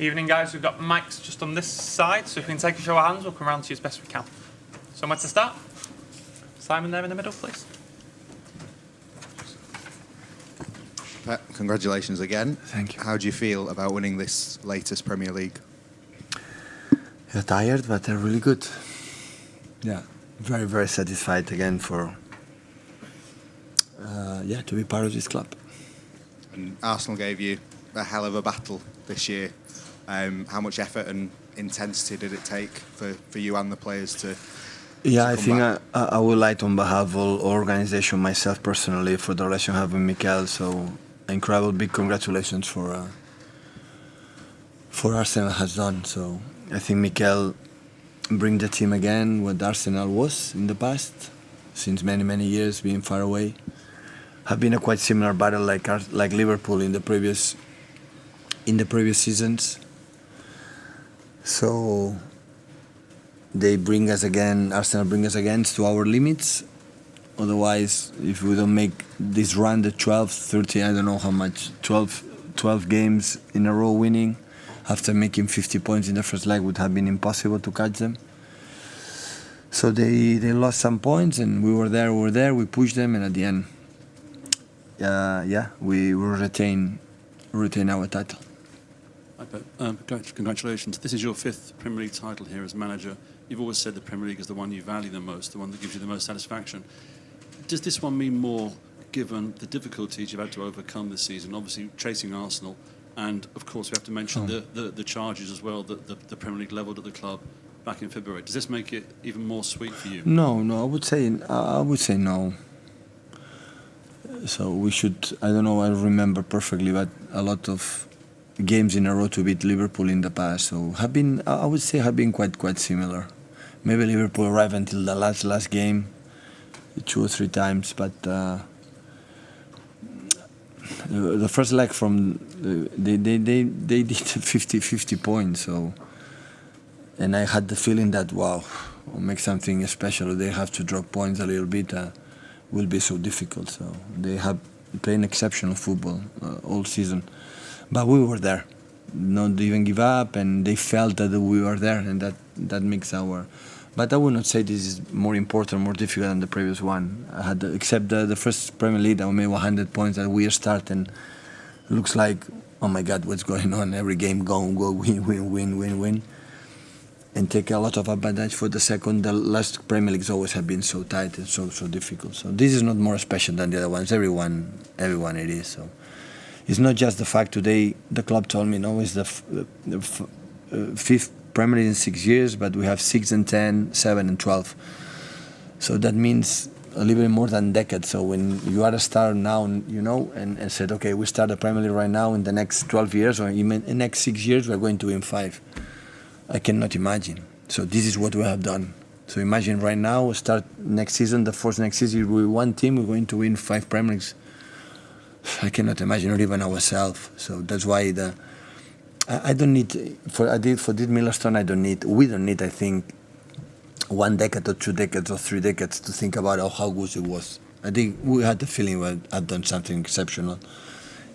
Evening, guys. We've got mics just on this side, so if we can take a show of hands, we'll come around to you as best we can. Somewhere to start? Simon there in the middle, please. Pep, congratulations again. Thank you. How do you feel about winning this latest Premier League? You're tired, but they're really good. Yeah, very, very satisfied again for to be part of this club. And Arsenal gave you a hell of a battle this year. How much effort and intensity did it take for you and the players to? Yeah, I think I would like, on behalf of all organisation, myself personally, for the relation I have with Mikel. So, incredible, big congratulations for Arsenal has done. So, I think Mikel bring the team again what Arsenal was in the past, since many, many years being far away. Have been a quite similar battle like Liverpool in the previous seasons. So they bring us again, Arsenal bring us again to our limits. Otherwise, if we don't make this run, the 12, 30, I don't know how much, 12 games in a row winning, after making 50 points in the first leg, would have been impossible to catch them. So they lost some points, and we were there, we pushed them, and at the end, we will retain our title. Hi, Pep. Congratulations. This is your 5th Premier League title here as manager. You've always said the Premier League is the one you value the most, the one that gives you the most satisfaction. Does this one mean more, given the difficulties you've had to overcome this season, obviously chasing Arsenal, and of course we have to mention the charges as well that the Premier League levelled at the club back in February. Does this make it even more sweet for you? No, I would say no. So we should, I don't know, I remember perfectly, but a lot of games in a row to beat Liverpool in the past. So I would say have been quite similar. Maybe Liverpool arrived until the last game, 2 or 3 times, but the first leg from they did 50 points. So, and I had the feeling that we'll make something special. They have to drop points a little bit. Will be so difficult. So they have played exceptional football all season, but we were there, not even give up, and they felt that we were there, and that makes our. But I would not say this is more important, more difficult than the previous one. I had except the first Premier League, I made 100 points at we start, and looks like, oh my God, what's going on? Every game go win. And take a lot of advantage for the second. The last Premier Leagues always have been so tight and so difficult. So this is not more special than the other ones. Everyone it is. So it's not just the fact today. The club told me no, it's the 5th Premier League in 6 years, but we have 6 and 10, 7 and 12. So that means a little bit more than a decade. So when you are a star now, and said, okay, we start the Premier League right now, in the next 12 years or even in the next 6 years, we're going to win 5. I cannot imagine. So this is what we have done. So imagine right now, we start next season, the first next season, with one team, we're going to win 5 Premier Leagues. I cannot imagine, not even ourselves. So that's why I don't need, for this milestone, we don't need, I think, 1 decade or 2 decades or 3 decades to think about how good it was. I think we had the feeling we had done something exceptional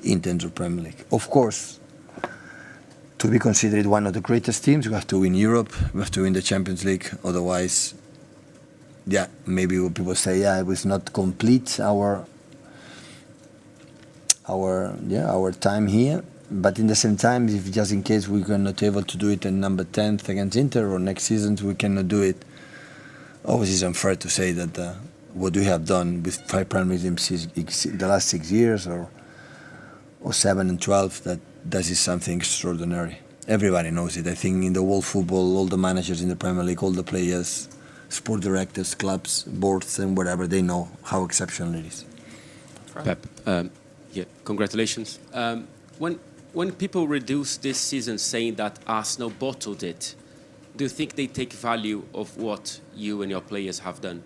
in terms of Premier League. Of course, to be considered one of the greatest teams, we have to win Europe, we have to win the Champions League. Otherwise, maybe people say, it was not complete our time here. But in the same time, if just in case we are not able to do it in number 10th against Inter, or next season we cannot do it, always it's unfair to say that what we have done with 5 Premier Leagues in the last 6 years, or 7 and 12, that is something extraordinary. Everybody knows it. I think in the world football, all the managers in the Premier League, all the players, sport directors, clubs, boards, and whatever, they know how exceptional it is. Pep, congratulations. When people reduce this season saying that Arsenal bottled it, do you think they take value of what you and your players have done?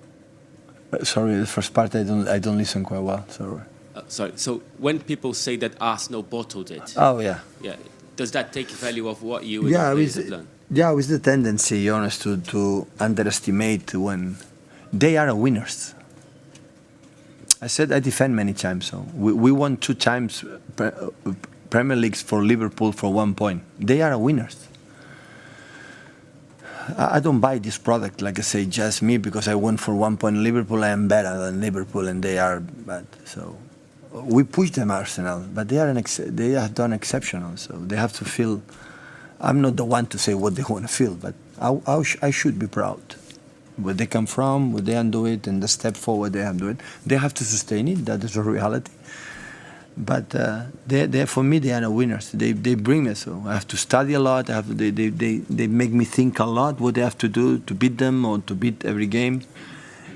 Sorry, the first part I don't listen quite well. Sorry. Sorry. So when people say that Arsenal bottled it, does that take value of what you and your players have done? Yeah, with the tendency, honest, to underestimate when they are winners. I said I defend many times. So we won 2 times Premier Leagues for Liverpool for 1 point. They are winners. I don't buy this product, like I say, just me, because I won for 1 point in Liverpool. I am better than Liverpool, and they are bad. So we push them, Arsenal, but they have done exceptional. So they have to feel. I'm not the one to say what they want to feel, but I should be proud. Where they come from, where they undo it, and the step forward they have to do it. They have to sustain it. That is a reality. But for me, they are the winners. They bring me. So I have to study a lot. They make me think a lot what they have to do to beat them or to beat every game,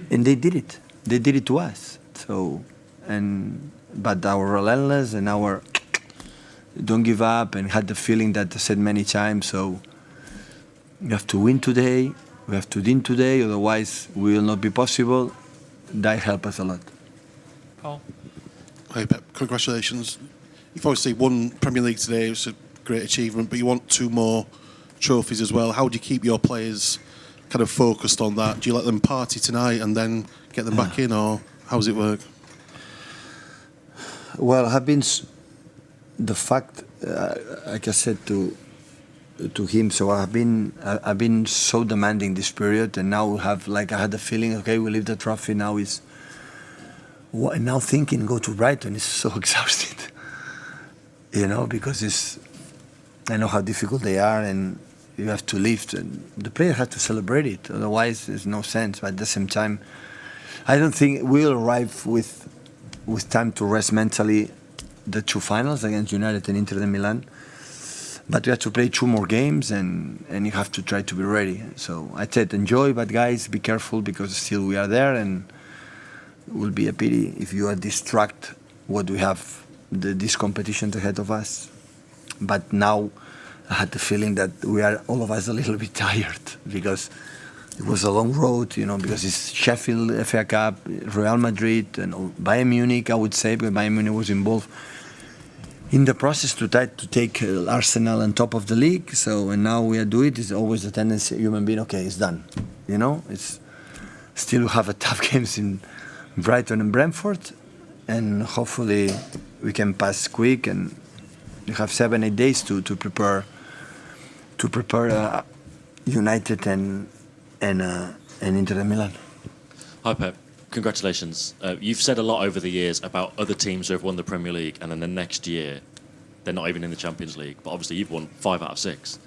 and they did it. They did it to us. So, but our relentless and our don't give up and had the feeling that I said many times. So you have to win today. We have to win today. Otherwise, we will not be possible. That helped us a lot. Paul? Hi Pep, congratulations. You've obviously won Premier League today, it's a great achievement, but you want 2 more trophies as well. How do you keep your players kind of focused on that? Do you let them party tonight and then get them back in, or how does it work? Well, the fact, like I said to him, so I've been so demanding this period, and now I had the feeling, okay, we leave the trophy, now thinking go to Brighton is so exhausted, because I know how difficult they are, and you have to lift, and the player has to celebrate it. Otherwise, there's no sense. But at the same time, I don't think we'll arrive with time to rest mentally the 2 finals against United and Inter de Milan. But we have to play 2 more games, and you have to try to be ready. So I said, enjoy, but guys, be careful, because still we are there, and it will be a pity if you are distract what we have, these competitions ahead of us. But now I had the feeling that we are, all of us, a little bit tired, because it was a long road, because it's Sheffield, FA Cup, Real Madrid, and Bayern Munich, I would say, because Bayern Munich was involved in the process to try to take Arsenal on top of the league. So, and now we are doing it. It's always a tendency, human being, okay, it's done. It's still have a tough games in Brighton and Brentford, and hopefully we can pass quick, and you have 7-8 days to prepare United and Inter de Milan. Hi Pep, congratulations. You've said a lot over the years about other teams who have won the Premier League, and then the next year they're not even in the Champions League. But obviously you've won 5 out of 6.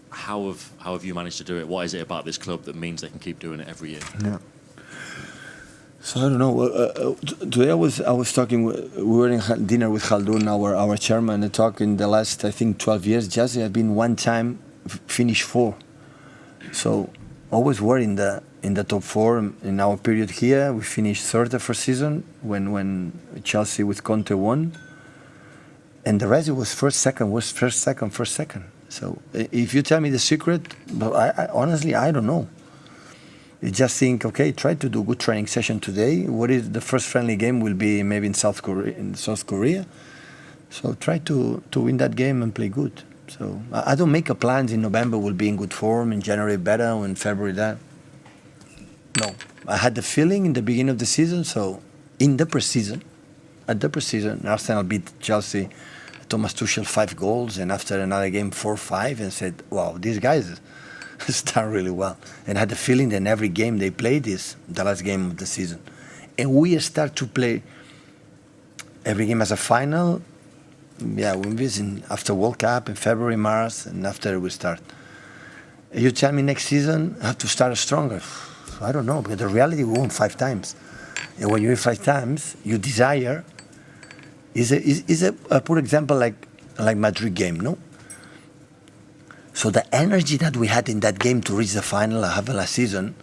How have you managed to do it? What is it about this club that means they can keep doing it every year? Yeah. So I don't know. Today I was talking. We were in dinner with Khaldun, our chairman, and talking the last, I think, 12 years. Just have been 1 time finished 4. So always were in the top 4 in our period here. We finished 3rd the first season when Chelsea with Conte won, and the rest it was first, second. So if you tell me the secret, but I honestly I don't know. You just think, okay, try to do good training session today. What is the first friendly game will be maybe in South Korea. So try to win that game and play good. So I don't make a plans in November will be in good form, in January better, or in February that. No, I had the feeling in the beginning of the season. So at the preseason, Arsenal beat Chelsea, Thomas Tuchel 5 goals, and after another game 4-5, and said, wow, these guys start really well, and had the feeling that every game they played is the last game of the season, and we start to play every game as a final. Yeah, we visit after World Cup in February, March, and after we start. You tell me next season I have to start stronger. I don't know, because the reality we won 5 times, and when you win 5 times, you desire is a poor example like Madrid game, no? So the energy that we had in that game to reach the final of last season,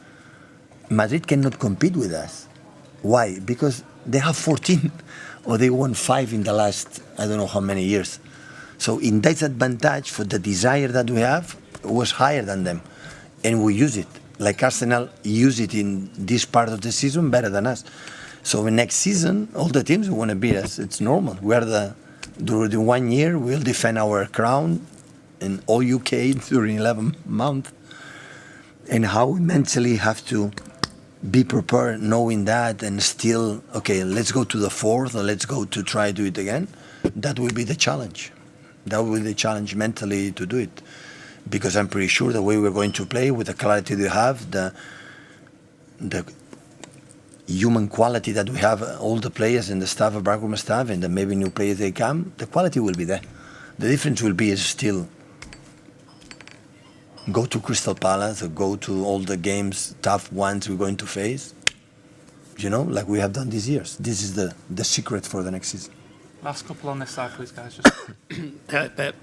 Madrid cannot compete with us. Why? Because they have 14, or they won 5 in the last, I don't know how many years. So in that advantage for the desire that we have was higher than them. And we use it. Like Arsenal use it in this part of the season better than us. So the next season, all the teams want to beat us. It's normal. During 1 year, we'll defend our crown in all UK during 11 months, and how we mentally have to be prepared knowing that and still, okay, let's go to the fourth or let's go to try to do it again. That will be the challenge. That will be the challenge mentally to do it. Because I'm pretty sure the way we're going to play, with the clarity we have, the human quality that we have, all the players and the staff of backroom staff, and then maybe new players they come, the quality will be there. The difference will be is still go to Crystal Palace or go to all the games, tough ones we're going to face, like we have done these years. This is the secret for the next season. Last couple on this side, please, guys. Just Pep,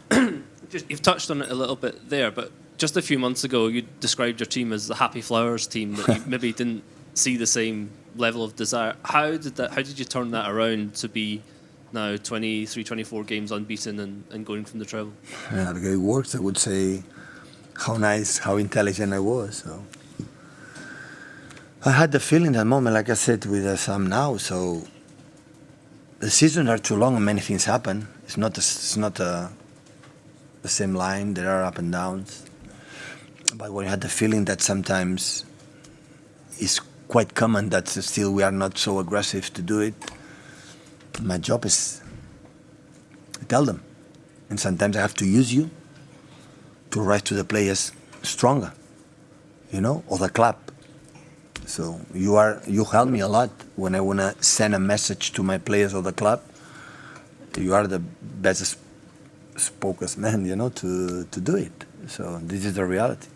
you've touched on it a little bit there, but just a few months ago, you described your team as the Happy Flowers team that you maybe didn't see the same level of desire. How did you turn that around to be now 23, 24 games unbeaten and going from the treble? Yeah, the way it works, I would say how nice, how intelligent I was. So I had the feeling that moment, like I said, with Sam now. So the seasons are too long and many things happen. It's not the same line. There are up and downs. But when you had the feeling that sometimes it's quite common that still we are not so aggressive to do it, my job is to tell them. And sometimes I have to use you to write to the players stronger, or the club. So you help me a lot when I want to send a message to my players or the club. You are the best spokesman, to do it. So this is the reality.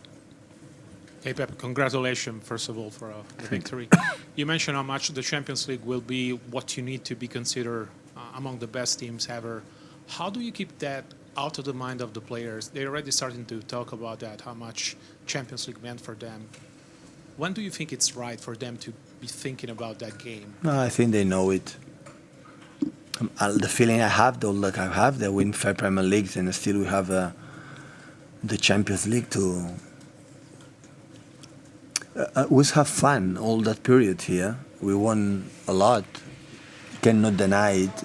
Hey Pep, congratulations first of all for the victory. You mentioned how much the Champions League will be what you need to be considered among the best teams ever. How do you keep that out of the mind of the players? They're already starting to talk about that, how much Champions League meant for them. When do you think it's right for them to be thinking about that game? No, I think they know it. The feeling I have, though, like I have, they win 5 Premier Leagues and still we have the Champions League to always have fun all that period here. We won a lot. Cannot deny it.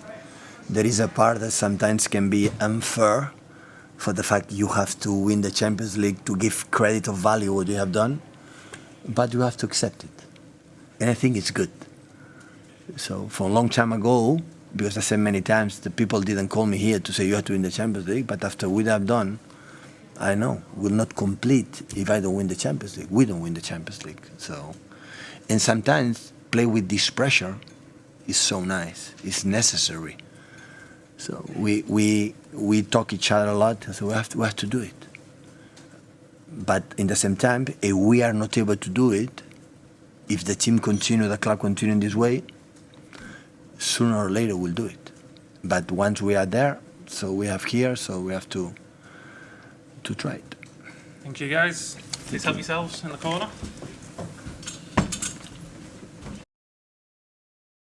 There is a part that sometimes can be unfair for the fact you have to win the Champions League to give credit or value what you have done, but you have to accept it. And I think it's good. So for a long time ago, because I said many times, the people didn't call me here to say you have to win the Champions League, but after what I've done, I know we'll not complete if I don't win the Champions League. We don't win the Champions League. So, and sometimes play with this pressure is so nice. It's necessary. So we talk each other a lot. So we have to do it. But in the same time, if we are not able to do it, if the team continue, the club continue in this way, sooner or later we'll do it. But once we are there, so we have here, so we have to try it. Thank you, guys. Please help yourselves in the corner.